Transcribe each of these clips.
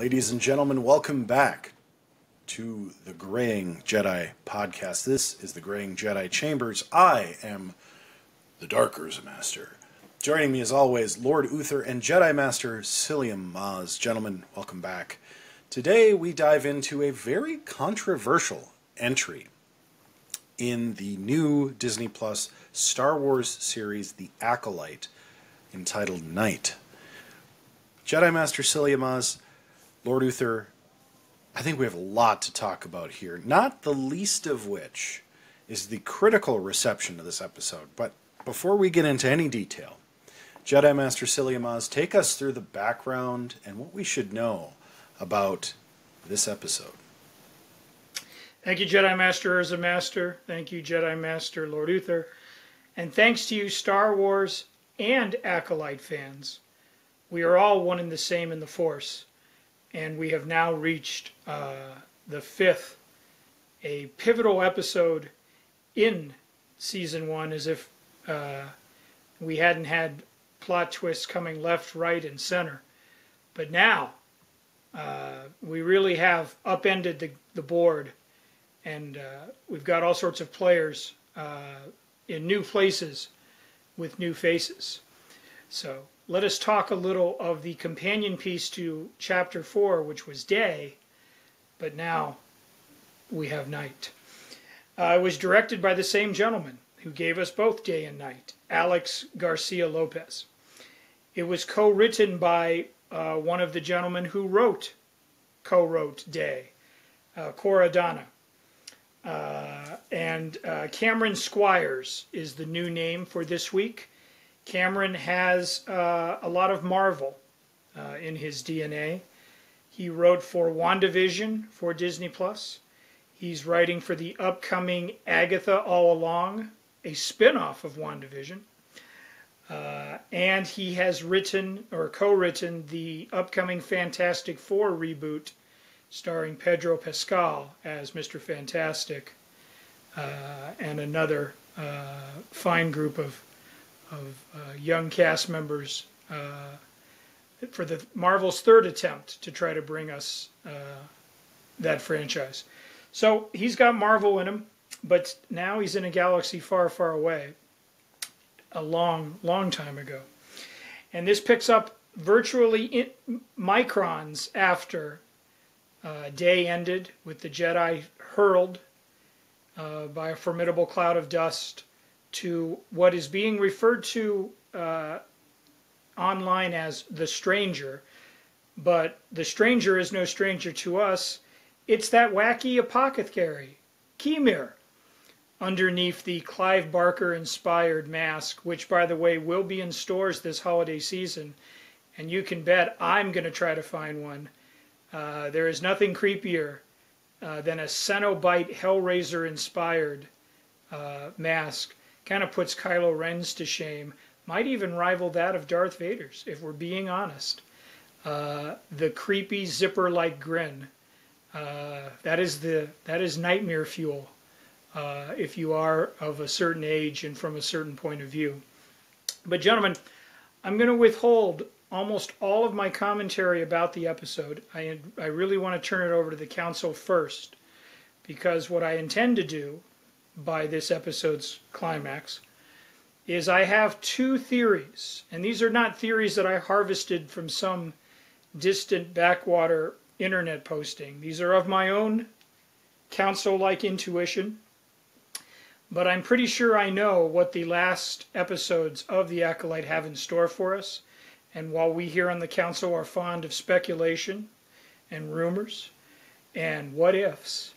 Ladies and gentlemen, welcome back to the Graying Jedi podcast. This is the Graying Jedi Chambers. I am the Dark Urza Master. Joining me as always, Lord Uther and Jedi Master Psyllium Maas. Gentlemen, welcome back. Today we dive into a very controversial entry in the new Disney Plus Star Wars series, The Acolyte, entitled Night. Jedi Master Psyllium Maas, Lord Uther, I think we have a lot to talk about here, not the least of which is the critical reception of this episode. But before we get into any detail, Jedi Master Psyllium Maas, take us through the background and what we should know about this episode. Thank you, Jedi Master Urza Master. Thank you, Jedi Master Lord Uther. And thanks to you, Star Wars and Acolyte fans. We are all one and the same in the Force. And we have now reached the fifth, a pivotal episode in Season 1, as if we hadn't had plot twists coming left, right, and center. But now, we really have upended the board, and we've got all sorts of players in new places with new faces. So let us talk a little of the companion piece to Chapter 4, which was day, but now we have night. It was directed by the same gentleman who gave us both day and night, Alex Garcia Lopez. It was co-written by one of the gentlemen who co-wrote Day, Cora Donna. And Cameron Squires is the new name for this week. Cameron has a lot of Marvel in his DNA. He wrote for WandaVision for Disney+. He's writing for the upcoming Agatha All Along, a spin-off of WandaVision. And he has written or co-written the upcoming Fantastic Four reboot starring Pedro Pascal as Mr. Fantastic and another fine group of young cast members for the Marvel's third attempt to try to bring us that franchise. So he's got Marvel in him, but now he's in a galaxy far, far away, a long, long time ago. And this picks up virtually microns after Day ended, with the Jedi hurled by a formidable cloud of dust to what is being referred to online as the Stranger. But the Stranger is no stranger to us. It's that wacky apothecary, Keemir, underneath the Clive Barker-inspired mask, which, by the way, will be in stores this holiday season. And you can bet I'm going to try to find one. There is nothing creepier than a Cenobite Hellraiser-inspired mask. Kind of puts Kylo Ren's to shame. Might even rival that of Darth Vader's, if we're being honest. The creepy zipper-like grin. That is nightmare fuel if you are of a certain age and from a certain point of view. But gentlemen, I'm going to withhold almost all of my commentary about the episode. I really want to turn it over to the council first, because what I intend to do by this episode's climax is I have two theories, and these are not theories that I harvested from some distant backwater internet posting. These are of my own council-like intuition, but I'm pretty sure I know what the last episodes of The Acolyte have in store for us. And while we here on the council are fond of speculation and rumors and what ifs,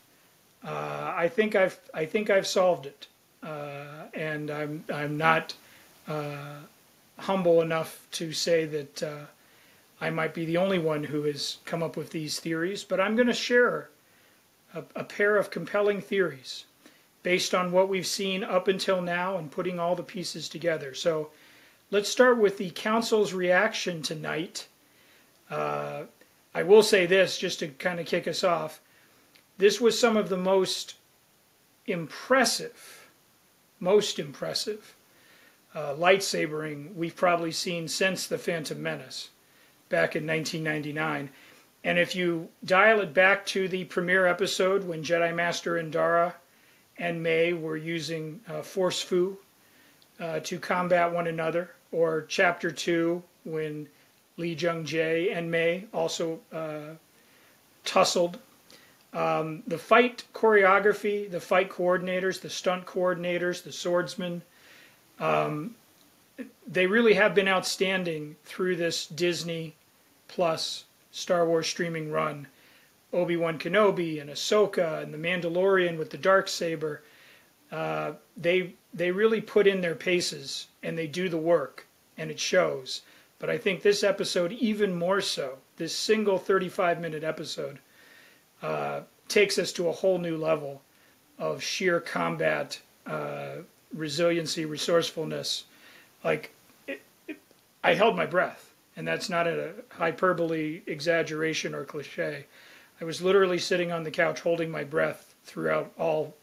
I think I've solved it, and I'm not humble enough to say that I might be the only one who has come up with these theories. But I'm going to share a pair of compelling theories based on what we've seen up until now and putting all the pieces together. So let's start with the council's reaction tonight. I will say this, just to kind of kick us off. This was some of the most impressive lightsabering we've probably seen since The Phantom Menace back in 1999. And if you dial it back to the premiere episode when Jedi Master Indara and May were using Force Fu to combat one another, or Chapter 2 when Lee Jung Jae and May also tussled. The fight choreography, the fight coordinators, the stunt coordinators, the swordsmen, they really have been outstanding through this Disney Plus Star Wars streaming run. Obi-Wan Kenobi and Ahsoka and The Mandalorian with the Darksaber, they really put in their paces and they do the work, and it shows. But I think this episode even more so, this single 35-minute episode, takes us to a whole new level of sheer combat, resiliency, resourcefulness. Like, I held my breath. And that's not a hyperbole, exaggeration, or cliche. I was literally sitting on the couch holding my breath throughout all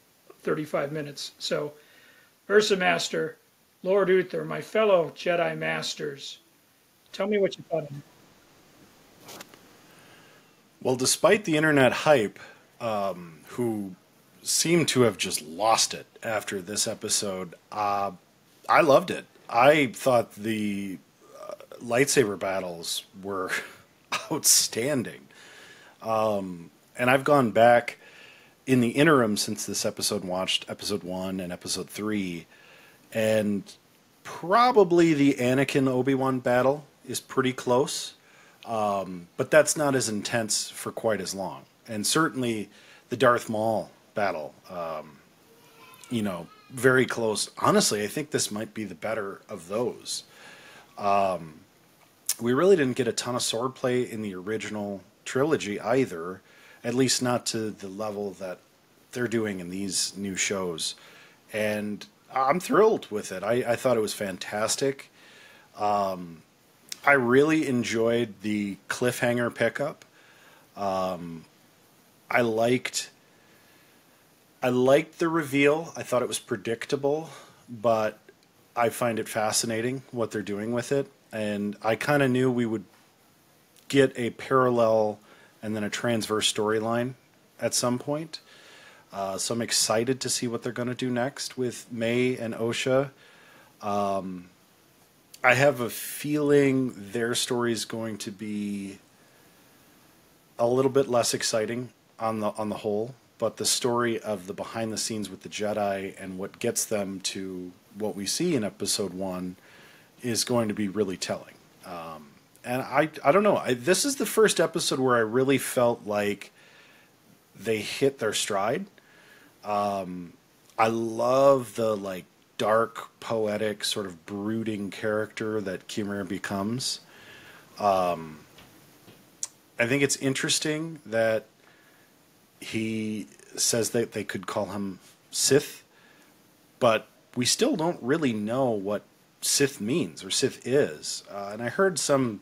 35 minutes. So, Urza Master, Lord Uther, my fellow Jedi Masters, tell me what you thought of it. Well, despite the internet hype, who seemed to have just lost it after this episode, I loved it. I thought the lightsaber battles were outstanding. And I've gone back in the interim since this episode and watched episode 1 and episode 3, and probably the Anakin Obi-Wan battle is pretty close, but that's not as intense for quite as long. And certainly the Darth Maul battle, very close. Honestly, I think this might be the better of those. We really didn't get a ton of swordplay in the original trilogy either, at least not to the level that they're doing in these new shows. And I'm thrilled with it. I thought it was fantastic. I really enjoyed the cliffhanger pickup. I liked the reveal. I thought it was predictable, but I find it fascinating what they're doing with it. And I kind of knew we would get a parallel and then a transverse storyline at some point. So I'm excited to see what they're going to do next with May and Osha. I have a feeling their story is going to be a little bit less exciting on the whole, but the story of the behind the scenes with the Jedi and what gets them to what we see in episode 1 is going to be really telling. And I don't know. This is the first episode where I really felt like they hit their stride. I love the dark, poetic, sort of brooding character that Kimura becomes. I think it's interesting that he says that they could call him Sith, but we still don't really know what Sith means or Sith is. And I heard some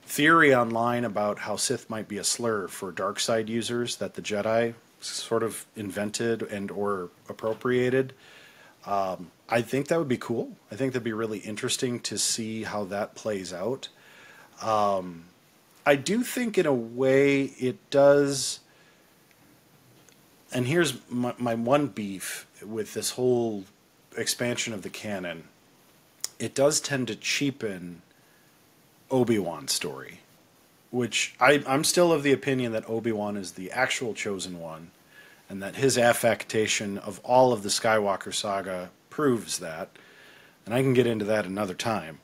theory online about how Sith might be a slur for dark side users that the Jedi sort of invented and or appropriated. I think that would be cool. I think that'd be really interesting to see how that plays out. I do think in a way it does, and here's my one beef with this whole expansion of the canon. It does tend to cheapen Obi-Wan's story, which I'm still of the opinion that Obi-Wan is the actual chosen one, and that his affectation of all of the Skywalker saga proves that, and I can get into that another time.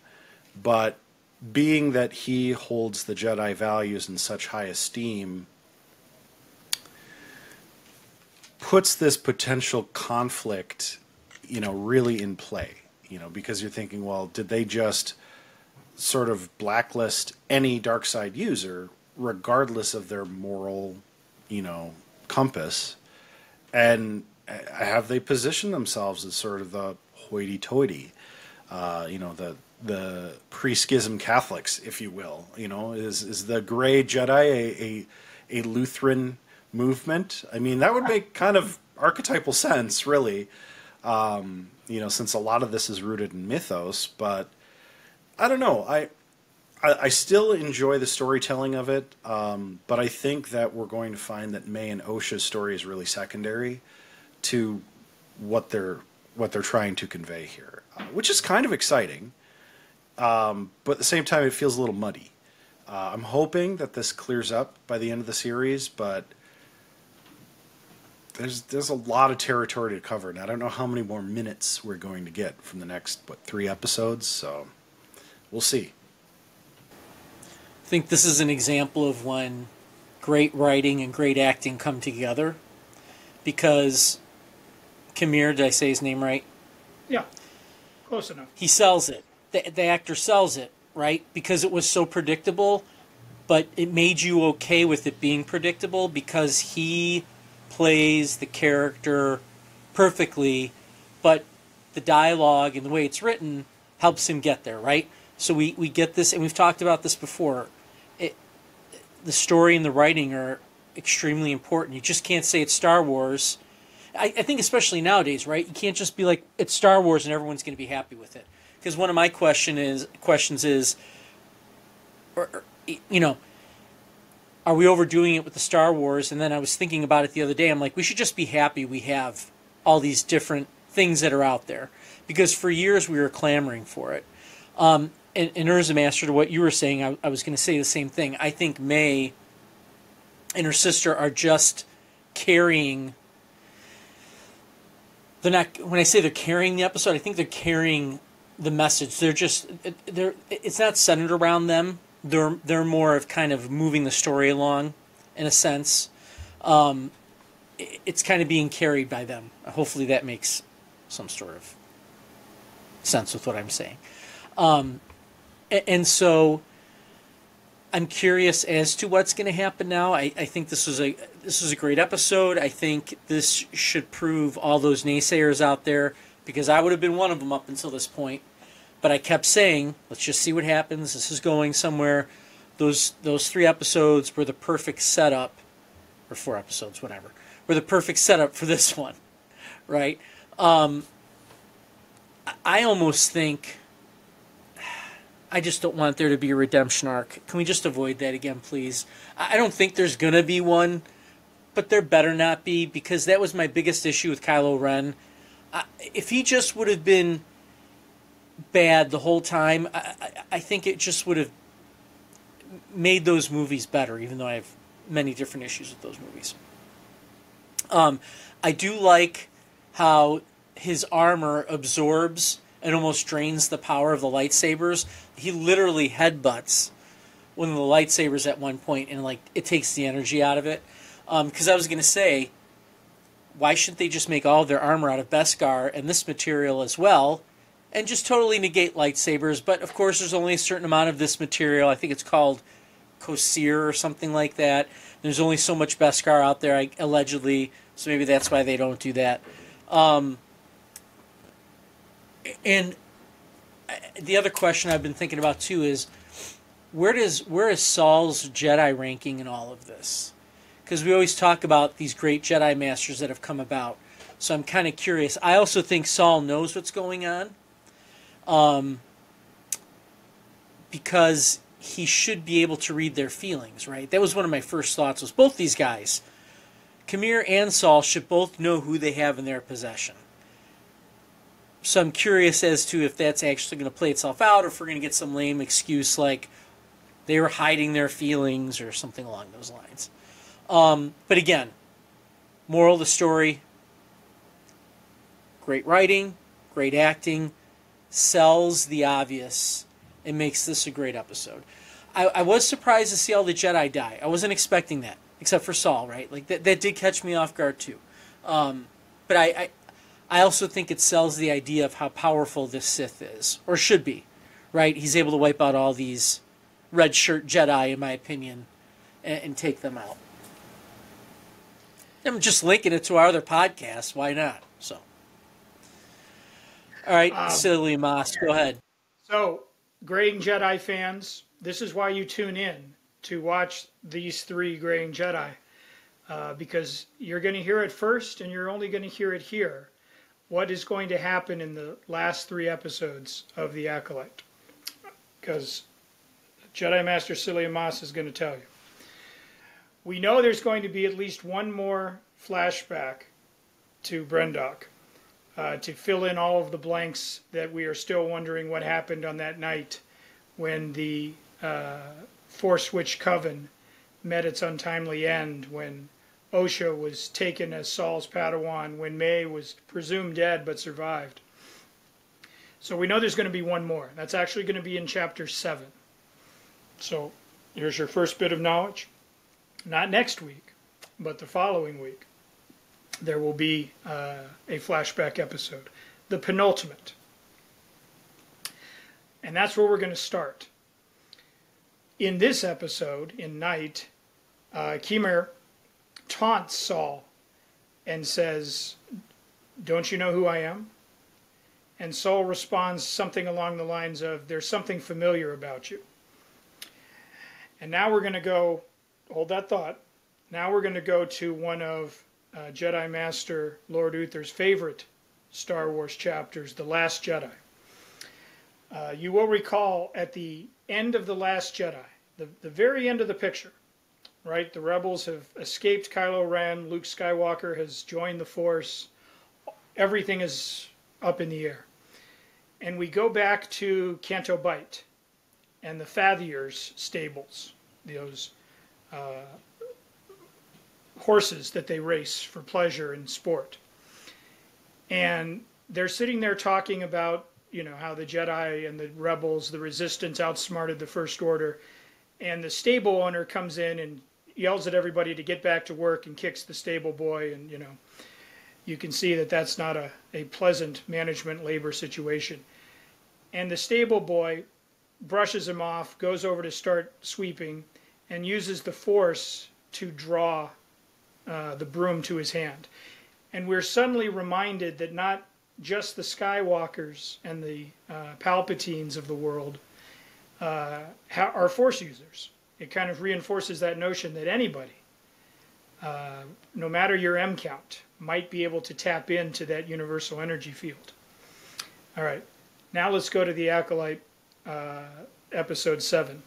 But being that he holds the Jedi values in such high esteem puts this potential conflict, really in play. Because you're thinking, well, did they just sort of blacklist any dark side user regardless of their moral, compass? And have they positioned themselves as sort of the hoity-toity, the pre-schism Catholics, if you will? Is the Grey Jedi a Lutheran movement? I mean, that would make kind of archetypal sense, really. Since a lot of this is rooted in mythos, but I don't know. I still enjoy the storytelling of it, but I think that we're going to find that May and Osha's story is really secondary to what they're trying to convey here, which is kind of exciting. But at the same time, it feels a little muddy. I'm hoping that this clears up by the end of the series, but there's a lot of territory to cover, and I don't know how many more minutes we're going to get from the next 3 episodes. So we'll see. I think this is an example of when great writing and great acting come together, because Kimir, did I say his name right? Yeah, close enough. He sells it. The actor sells it, right? Because it was so predictable, but it made you okay with it being predictable because he plays the character perfectly, but the dialogue and the way it's written helps him get there, right? So we get this, and we've talked about this before. The story and the writing are extremely important. You just can't say it's Star Wars. I think especially nowadays, right? You can't just be like, it's Star Wars and everyone's going to be happy with it. Because one of my questions is, you know, are we overdoing it with the Star Wars? And then I was thinking about it the other day. I'm like, we should just be happy we have all these different things that are out there. Because for years we were clamoring for it. And Urza Master, to what you were saying, I was going to say the same thing. I think May and her sister are just carrying... They're not, when I say they're carrying the episode, I think they're carrying the message. It's not centered around them. They're more of kind of moving the story along, in a sense. It's kind of being carried by them. Hopefully that makes some sort of sense with what I'm saying. And so I'm curious as to what's going to happen now. I think this was a great episode. I think this should prove all those naysayers out there, because I would have been one of them up until this point. But I kept saying, let's just see what happens. This is going somewhere. Those 3 episodes were the perfect setup, or 4 episodes, whatever, were the perfect setup for this one, right? I almost think, I just don't want there to be a redemption arc. Can we just avoid that again, please? I don't think there's going to be one, but there better not be, because that was my biggest issue with Kylo Ren. If he just would have been bad the whole time, I think it just would have made those movies better, even though I have many different issues with those movies. I do like how his armor absorbs and almost drains the power of the lightsabers. He literally headbutts one of the lightsabers at one point, and like it takes the energy out of it. Because I was going to say, why shouldn't they just make all of their armor out of Beskar and this material as well, and just totally negate lightsabers? But of course, there's only a certain amount of this material. I think it's called Kosir or something like that. There's only so much Beskar out there, allegedly, so maybe that's why they don't do that. And the other question I've been thinking about too is, where is Saul's Jedi ranking in all of this? Because we always talk about these great Jedi Masters that have come about. So I'm kind of curious. I also think Saul knows what's going on, because he should be able to read their feelings, right? That was one of my first thoughts, was both these guys, Kimir and Saul, should both know who they have in their possession. So I'm curious as to if that's actually going to play itself out, or if we're going to get some lame excuse like they were hiding their feelings or something along those lines. But again, moral of the story, great writing, great acting, sells the obvious, and makes this a great episode. I was surprised to see all the Jedi die. I wasn't expecting that, except for Saul, right? Like that did catch me off guard too. But I also think it sells the idea of how powerful this Sith is, or should be, right? He's able to wipe out all these red shirt Jedi, in my opinion, and take them out. I'm just linking it to our other podcast. Why not? So, all right, Psyllium Maas, go ahead. So, Graying Jedi fans, this is why you tune in to watch these 3 Graying Jedi, because you're going to hear it first, and you're only going to hear it here. What is going to happen in the last 3 episodes of The Acolyte? Because Jedi Master Psyllium Maas is going to tell you. We know there's going to be at least one more flashback to Brendok to fill in all of the blanks that we are still wondering what happened on that night when the Force Switch Coven met its untimely end, when Osha was taken as Saul's Padawan, when May was presumed dead but survived. So we know there's going to be one more. That's actually going to be in Chapter 7. So here's your first bit of knowledge. Not next week, but the following week, there will be a flashback episode, the penultimate. And that's where we're going to start. In this episode, in Night, Khmer taunts Saul and says, "Don't you know who I am?" And Saul responds something along the lines of, "There's something familiar about you." And now we're going to go, hold that thought, now we're going to go to one of Jedi Master Lord Uther's favorite Star Wars chapters, The Last Jedi. You will recall at the end of The Last Jedi, the very end of the picture, right? The rebels have escaped Kylo Ren, Luke Skywalker has joined the Force, everything is up in the air. And we go back to Canto Bight and the Fathiers stables, those horses that they race for pleasure and sport. And they're sitting there talking about, you know, how the Jedi and the rebels, the resistance outsmarted the First Order. And the stable owner comes in and yells at everybody to get back to work and kicks the stable boy. And, you know, you can see that that's not a pleasant management labor situation. And the stable boy brushes him off, goes over to start sweeping, and uses the Force to draw the broom to his hand. And we're suddenly reminded that not just the Skywalkers and the Palpatines of the world are Force users. It kind of reinforces that notion that anybody, no matter your M count, might be able to tap into that universal energy field. All right, now let's go to the Acolyte, episode 7.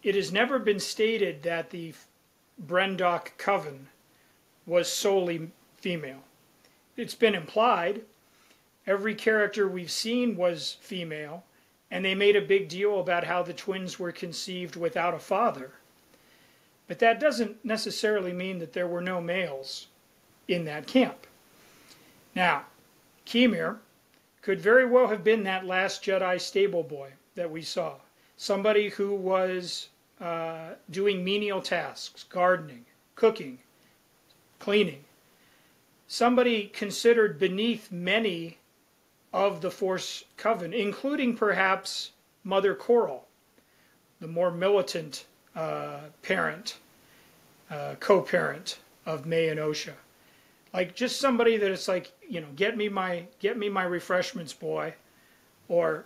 It has never been stated that the Brendok Coven was solely female. It's been implied. Every character we've seen was female, and they made a big deal about how the twins were conceived without a father. But that doesn't necessarily mean that there were no males in that camp. Now, Khmer could very well have been that last Jedi stable boy that we saw. Somebody who was doing menial tasks, gardening, cooking, cleaning. Somebody considered beneath many of the Force Coven, including perhaps Mother Coral, the more militant parent, co-parent of May and Osha. Like just somebody that it's like, you know, get me my refreshments, boy, or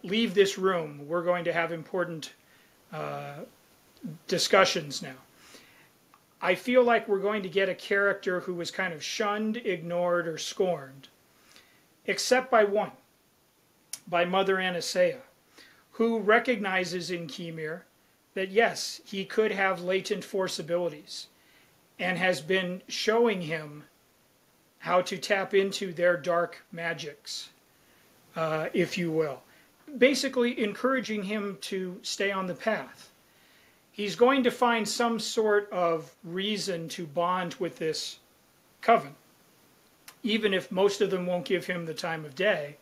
leave this room. We're going to have important discussions now. I feel like we're going to get a character who was kind of shunned, ignored, or scorned, except by one, by Mother Anastasia, who recognizes in Khmer that yes, he could have latent Force abilities, and has been showing him how to tap into their dark magics, if you will. Basically encouraging him to stay on the path. He's going to find some sort of reason to bond with this coven. Even if most of them won't give him the time of day,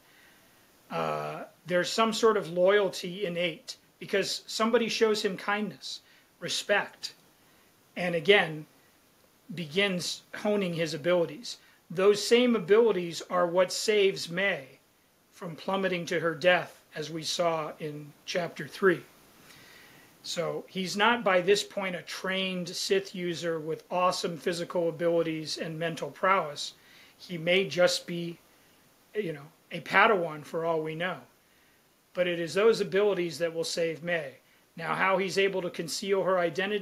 there's some sort of loyalty innate because somebody shows him kindness, respect, and again, begins honing his abilities. Those same abilities are what saves May from plummeting to her death, as we saw in Chapter 3. So he's not by this point a trained Sith user with awesome physical abilities and mental prowess. He may just be, you know, a Padawan for all we know. But it is those abilities that will save May. Now, how he's able to conceal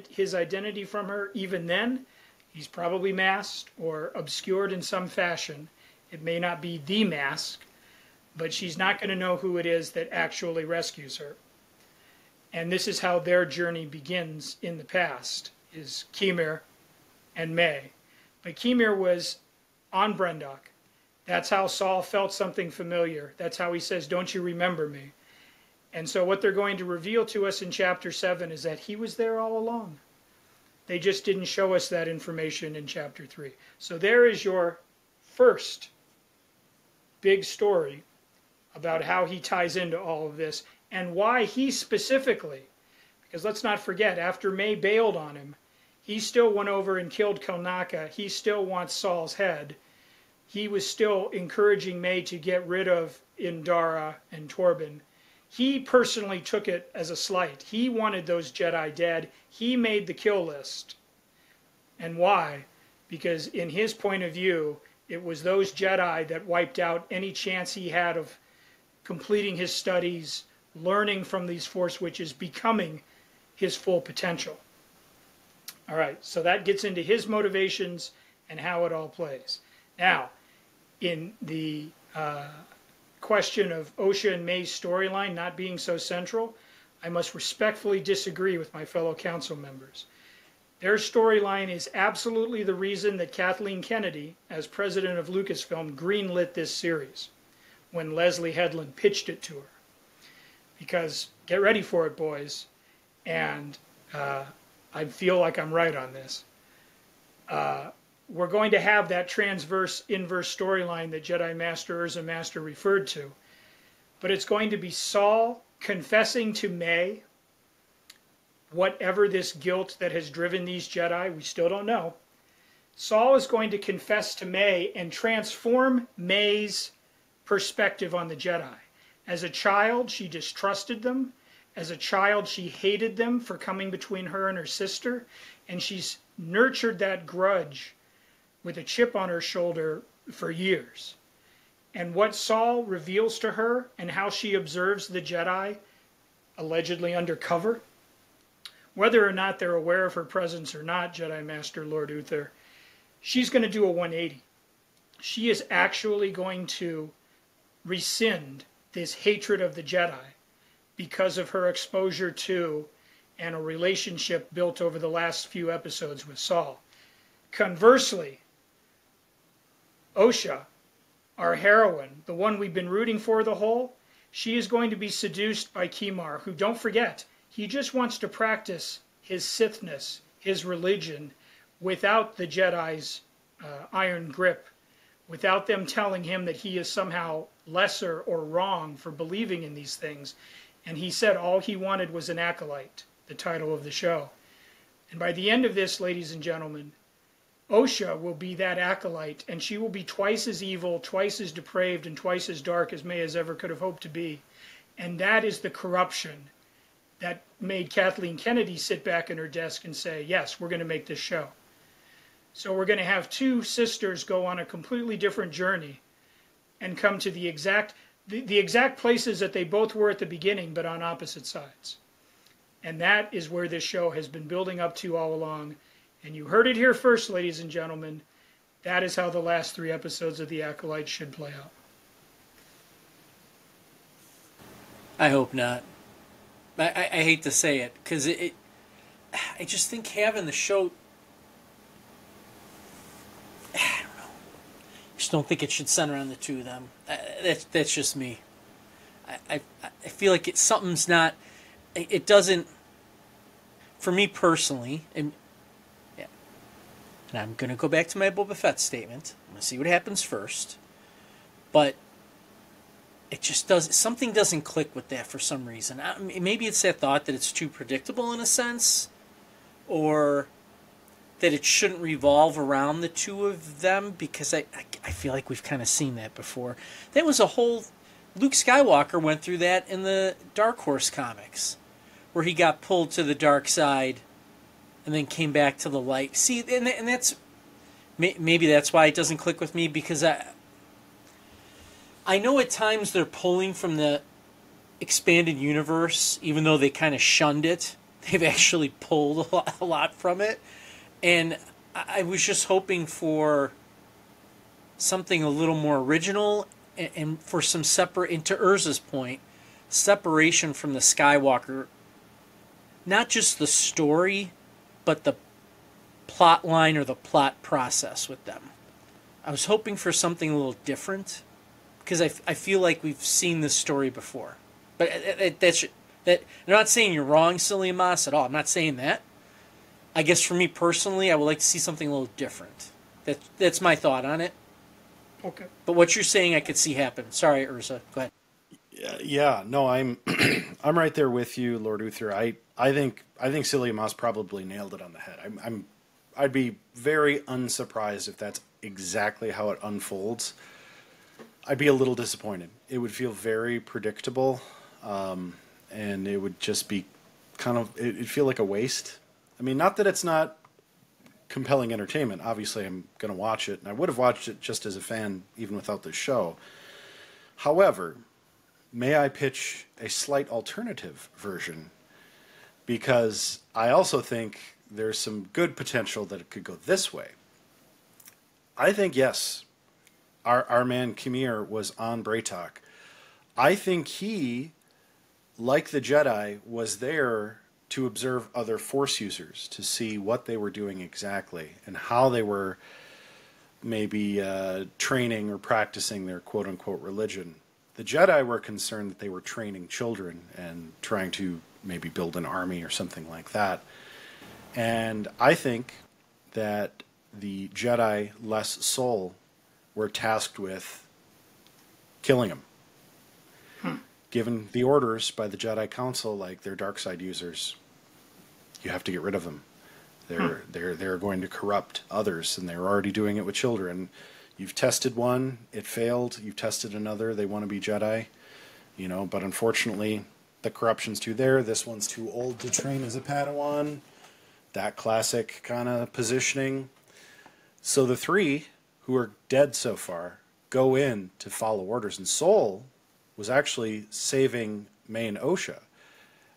his identity from her, even then, he's probably masked or obscured in some fashion. It may not be the mask, but she's not going to know who it is that actually rescues her. And this is how their journey begins in the past, is Kemir and May. But Kemir was on Brendok. That's how Saul felt something familiar. That's how he says, "Don't you remember me?" And so what they're going to reveal to us in chapter 7 is that he was there all along. They just didn't show us that information in chapter 3. So there is your first big story about how he ties into all of this and why he specifically, because let's not forget, after May bailed on him, he still went over and killed Kelnaka. He still wants Saul's head. He was still encouraging May to get rid of Indara and Torben. He personally took it as a slight. He wanted those Jedi dead. He made the kill list. And why? Because in his point of view, it was those Jedi that wiped out any chance he had of completing his studies, learning from these Force witches, becoming his full potential. All right, so that gets into his motivations and how it all plays. Now, in the question of Osha and May's storyline not being so central, I must respectfully disagree with my fellow council members. Their storyline is absolutely the reason that Kathleen Kennedy, as president of Lucasfilm, greenlit this series when Leslie Headland pitched it to her. Because, get ready for it, boys, and I feel like I'm right on this. We're going to have that transverse-inverse storyline that Jedi Master Urza Master referred to. But it's going to be Saul confessing to May whatever this guilt that has driven these Jedi, we still don't know. Saul is going to confess to May and transform May's perspective on the Jedi. As a child, she distrusted them. As a child, she hated them for coming between her and her sister. And she's nurtured that grudge with a chip on her shoulder for years. And what Saul reveals to her and how she observes the Jedi, allegedly undercover, whether or not they're aware of her presence or not, Jedi Master Lord Uther, she's going to do a 180. She is actually going to rescind this hatred of the Jedi because of her exposure to and a relationship built over the last few episodes with Saul. Conversely, Osha, our heroine, the one we've been rooting for the whole, she is going to be seduced by Kemar, who, don't forget, he just wants to practice his Sithness, his religion, without the Jedi's iron grip, without them telling him that he is somehow lesser or wrong for believing in these things. And he said all he wanted was an acolyte, the title of the show. And by the end of this, ladies and gentlemen, Osha will be that acolyte, and she will be twice as evil, twice as depraved, and twice as dark as May as ever could have hoped to be. And that is the corruption that made Kathleen Kennedy sit back in her desk and say, yes, we're going to make this show. So we're going to have two sisters go on a completely different journey and come to the exact places that they both were at the beginning, but on opposite sides. And that is where this show has been building up to all along. And you heard it here first, ladies and gentlemen. That is how the last 3 episodes of The Acolyte should play out. I hope not. I hate to say it, because I just think having the show, I don't know. I just don't think it should center on the two of them. That's just me. I feel like something's not. It doesn't. For me personally, and I'm going to go back to my Boba Fett statement. I'm going to see what happens first, but it just does. Something doesn't click with that for some reason. Maybe it's that thought that it's too predictable in a sense, or that it shouldn't revolve around the two of them, because I feel like we've kind of seen that before. That was a whole... Luke Skywalker went through that in the Dark Horse comics, where he got pulled to the dark side and then came back to the light. See, and that's... Maybe that's why it doesn't click with me, because I know at times they're pulling from the expanded universe, even though they kind of shunned it. They've actually pulled a lot from it. And I was just hoping for something a little more original and for some separate, and to Urza's point, separation from the Skywalker not just the story, but the plot line or the plot process with them. I was hoping for something a little different because I feel like we've seen this story before. But I'm not saying you're wrong, Psyllium Maas, at all. I'm not saying that. I guess for me personally, I would like to see something a little different. That's my thought on it. Okay. But what you're saying, I could see happen. Sorry, Urza. Go ahead. Yeah, no, I'm I'm right there with you, Lord Uther. I think Psyllium Maas probably nailed it on the head. I'd be very unsurprised if that's exactly how it unfolds. I'd be a little disappointed. It would feel very predictable, and it would just be it'd feel like a waste. I mean, not that it's not compelling entertainment. Obviously, I'm going to watch it, and I would have watched it just as a fan, even without this show. However, may I pitch a slight alternative version? Because I also think there's some good potential that it could go this way. I think, yes, our man Kimir was on Braytok. I think he, like the Jedi, was there to observe other Force users, to see what they were doing exactly and how they were maybe training or practicing their quote-unquote religion. The Jedi were concerned that they were training children and trying to maybe build an army or something like that. And I think that the Jedi, less Soul, were tasked with killing him. Given the orders by the Jedi Council, like they're dark side users, you have to get rid of them. They're going to corrupt others, and they're already doing it with children. You've tested one, it failed. You've tested another, they want to be Jedi, but unfortunately the corruption's too there. This one's too old to train as a Padawan. That classic kind of positioning. So the three who are dead so far go in to follow orders, and Soul was actually saving May and Osha.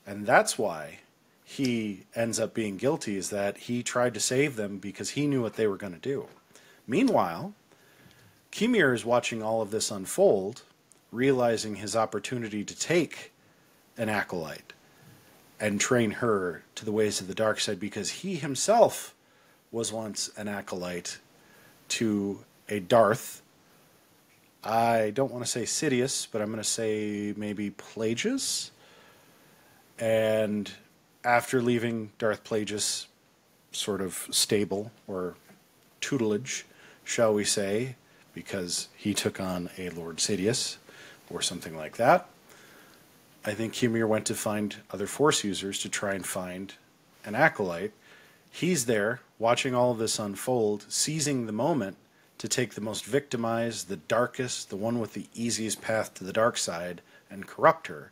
And that's why he ends up being guilty, is that he tried to save them because he knew what they were going to do. Meanwhile, Kimir is watching all of this unfold, realizing his opportunity to take an Acolyte and train her to the ways of the dark side, because he himself was once an Acolyte to a Darth. I don't want to say Sidious, but I'm going to say maybe Plagueis. And after leaving Darth Plagueis' sort of stable or tutelage, shall we say, because he took on a Lord Sidious or something like that, I think Kimir went to find other Force users to try and find an Acolyte. He's there watching all of this unfold, seizing the moment to take the most victimized, the darkest, the one with the easiest path to the dark side, and corrupt her,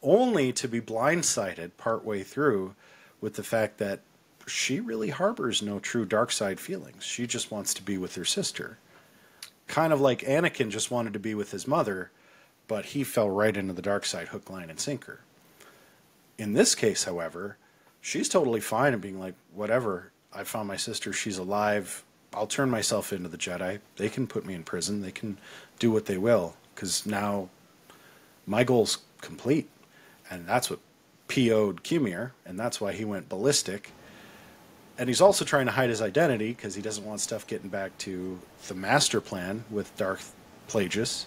only to be blindsided partway through with the fact that she really harbors no true dark side feelings. She just wants to be with her sister. Kind of like Anakin just wanted to be with his mother, but he fell right into the dark side hook, line, and sinker. In this case, however, she's totally fine and being like, whatever, I found my sister, she's alive, I'll turn myself into the Jedi. They can put me in prison, they can do what they will, because now my goal's complete. And that's what PO'd Kimir, and that's why he went ballistic. And he's also trying to hide his identity, because he doesn't want stuff getting back to the master plan with Darth Plagueis.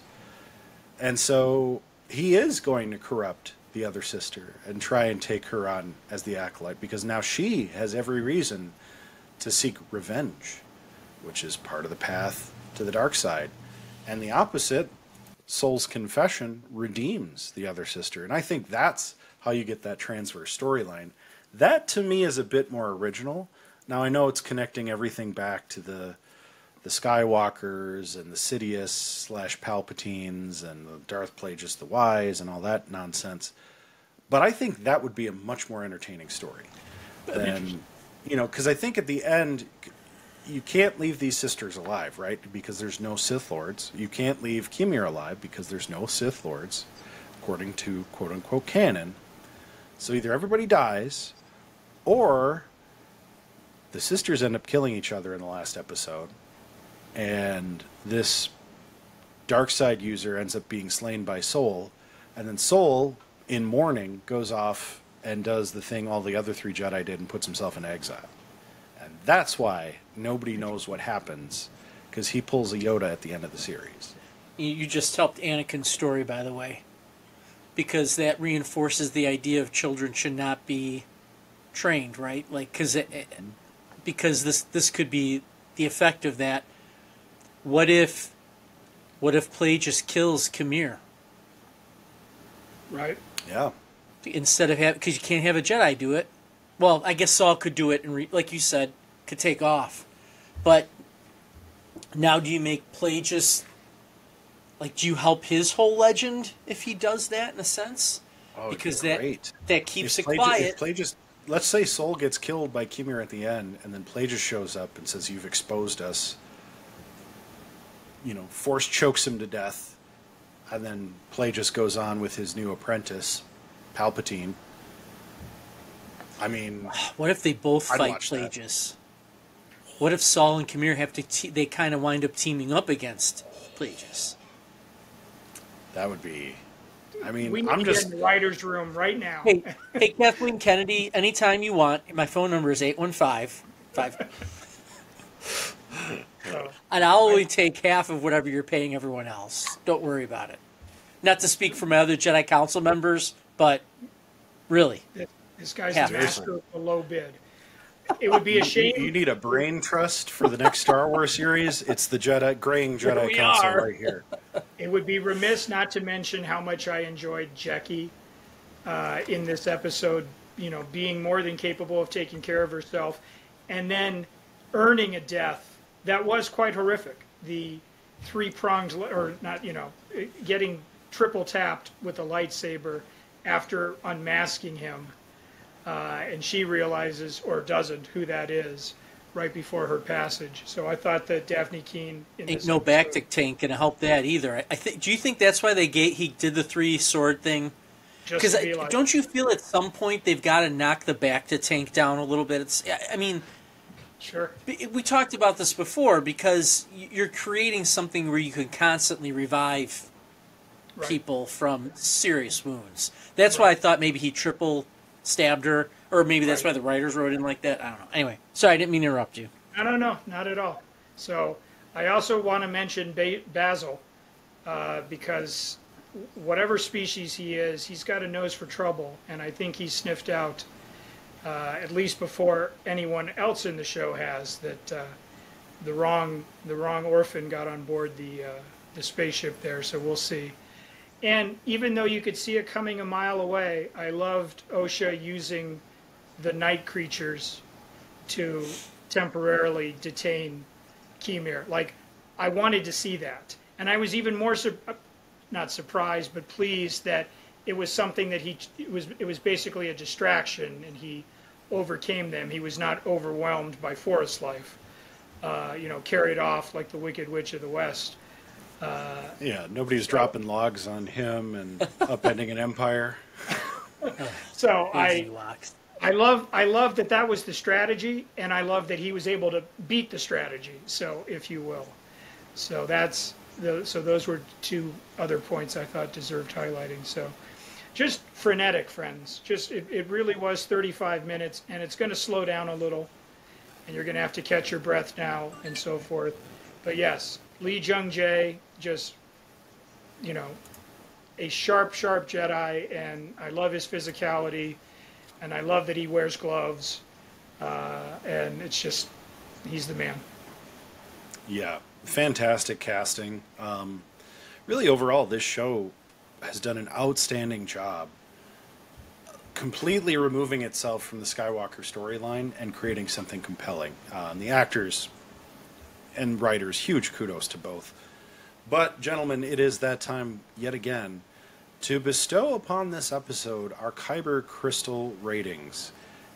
And so he is going to corrupt the other sister and try and take her on as the Acolyte, because now she has every reason to seek revenge, which is part of the path to the dark side. And the opposite, Soul's confession, redeems the other sister. And I think that's how you get that transverse storyline. That, to me, is a bit more original. Now, I know it's connecting everything back to the Skywalkers and the Sidious / Palpatines and the Darth Plagueis the Wise and all that nonsense. But I think that would be a much more entertaining story than, because I think at the end, you can't leave these sisters alive, right? Because there's no Sith Lords. You can't leave Kimir alive because there's no Sith Lords, according to quote-unquote canon. So either everybody dies, or the sisters end up killing each other in the last episode, and this dark side user ends up being slain by Soul, and then Soul, in mourning, goes off and does the thing all the other 3 Jedi did and puts himself in exile. And that's why nobody knows what happens, because he pulls a Yoda at the end of the series. You just helped Anakin's story, by the way, because that reinforces the idea of children should not be trained, right? Like, because this could be the effect of that. What if Play just kills Khmer? Right. Yeah. Instead of because you can't have a Jedi do it. Well, I guess Saul could do it, and like you said, could take off. But now, do you make Play just like? Do you help his whole legend if he does that in a sense? Oh, because great. that keeps it Play quiet. If Play just, let's say Soul gets killed by Khmer at the end, and then Play just shows up and says, "You've exposed us." Force chokes him to death, and then Play just goes on with his new apprentice, Palpatine. I mean, what if they both fight watch that. Plagueis? What if Saul and Khmer have to? They kind of wind up teaming up against Plagueis. That would be. I mean, We need I'm to just. get in the writer's room right now. Hey, Kathleen Kennedy, anytime you want. My phone number is 815-5. And I'll only take half of whatever you're paying everyone else. Don't worry about it. Not to speak for my other Jedi Council members, but really. This guy's Yeah. the master of the low bid. It would be a shame. You need a brain trust for the next Star Wars series. It's the Graying Jedi we Council are. right here. It would be remiss not to mention how much I enjoyed Jackie in this episode, being more than capable of taking care of herself and then earning a death that was quite horrific. The 3-pronged, or not, getting triple tapped with a lightsaber after unmasking him. And she realizes, or doesn't, who that is right before her passage. So I thought that Daphne Keane in Ain't this no episode, Bactic tank gonna help that either. Do you think that's why he did the 3-sword thing? just Because to be like, don't you feel at some point they've got to knock the Bacta tank down a little bit? I mean, sure, we talked about this before because you're creating something where you can constantly revive right. people from serious wounds. That's why I thought maybe he triple stabbed her, or maybe that's why the writers wrote in like that. I don't know. Anyway, sorry, I didn't mean to interrupt you. No, not at all. So I also want to mention Basil because whatever species he is, he's got a nose for trouble, and I think he sniffed out, at least before anyone else in the show has, that the wrong orphan got on board the spaceship there. So we'll see. And even though you could see it coming a mile away, I loved Osha using the night creatures to temporarily detain Khmer. Like, I wanted to see that. And I was even more, not surprised, but pleased that it was something that it was basically a distraction, and he overcame them. He was not overwhelmed by forest life, carried off like the Wicked Witch of the West. Yeah, nobody's dropping logs on him and upending an empire. So Ewoks. I love that was the strategy, and I love that he was able to beat the strategy. So, if you will, so those were 2 other points I thought deserved highlighting. So, just frenetic, friends. It really was 35 minutes, and it's going to slow down a little, and you're going to have to catch your breath now and so forth. But yes, Lee Jung-jae, just a sharp Jedi, and I love his physicality. And I love that he wears gloves, and it's just, he's the man. Yeah, fantastic casting. Really, overall, this show has done an outstanding job completely removing itself from the Skywalker storyline and creating something compelling. The actors and writers, huge kudos to both. But, gentlemen, it is that time yet again to bestow upon this episode our Kyber Crystal ratings.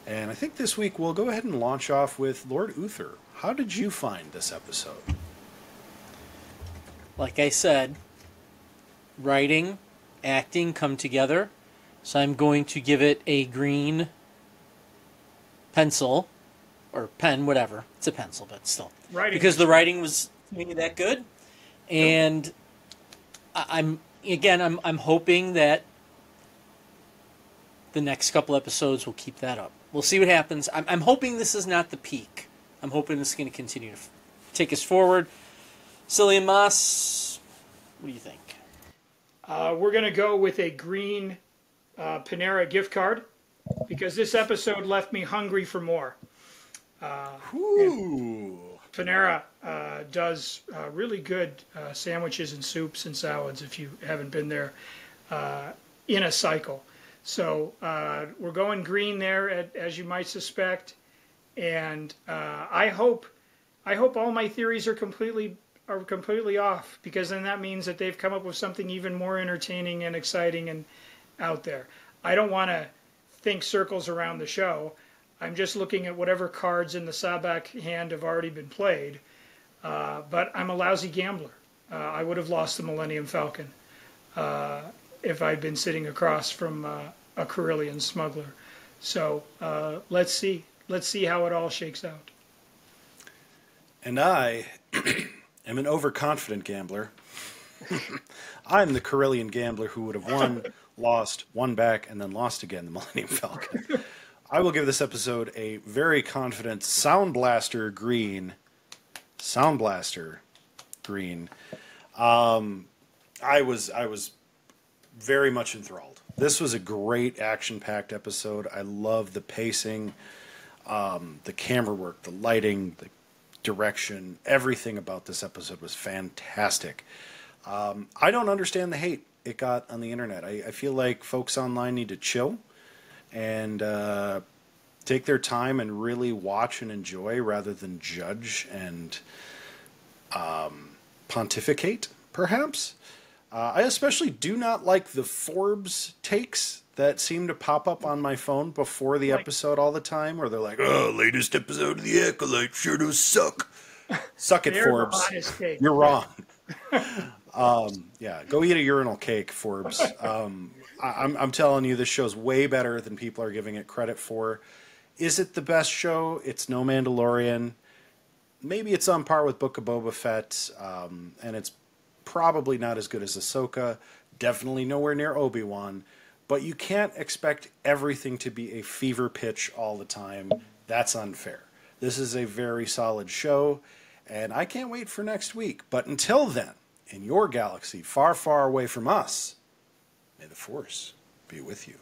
And I think this week we'll go ahead and launch off with Lord Uther. How did you find this episode? Like I said, writing, acting come together. So I'm going to give it a green pencil, or pen, whatever. It's a pencil, but still. Writing. Because the writing was maybe that good. And I'm hoping that the next couple episodes will keep that up. We'll see what happens. I'm hoping this is not the peak. I'm hoping this is going to continue to take us forward. Psyllium Maas, what do you think? We're going to go with a green Panera gift card because this episode left me hungry for more. Panera does really good sandwiches and soups and salads if you haven't been there in a cycle. So we're going green there, as you might suspect, and I hope all my theories are completely off, because then that means that they've come up with something even more entertaining and exciting and out there. I don't want to think circles around the show. I'm just looking at whatever cards in the Sabak hand have already been played. But I'm a lousy gambler. I would have lost the Millennium Falcon if I'd been sitting across from a Corellian smuggler. So let's see. Let's see how it all shakes out. And I am an overconfident gambler. I'm the Corellian gambler who would have won, lost, won back, and then lost again, the Millennium Falcon. I will give this episode a very confident Sound Blaster green. Sound Blaster green. I was very much enthralled. This was a great action-packed episode. I love the pacing, the camera work, the lighting, the direction. Everything about this episode was fantastic. I don't understand the hate it got on the internet. I feel like folks online need to chill and take their time and really watch and enjoy rather than judge and pontificate, perhaps. I especially do not like the Forbes takes that seem to pop up on my phone before the episode all the time, where they're like, "Oh, latest episode of the Acolyte sure does suck." Suck it, Forbes. You're wrong. Yeah, go eat a urinal cake, Forbes. I'm telling you, this show's way better than people are giving it credit for. Is it the best show? It's no Mandalorian. Maybe it's on par with Book of Boba Fett, and it's probably not as good as Ahsoka. Definitely nowhere near Obi-Wan. But you can't expect everything to be a fever pitch all the time. That's unfair. This is a very solid show, and I can't wait for next week. But until then, in your galaxy, far, far away from us, may the Force be with you.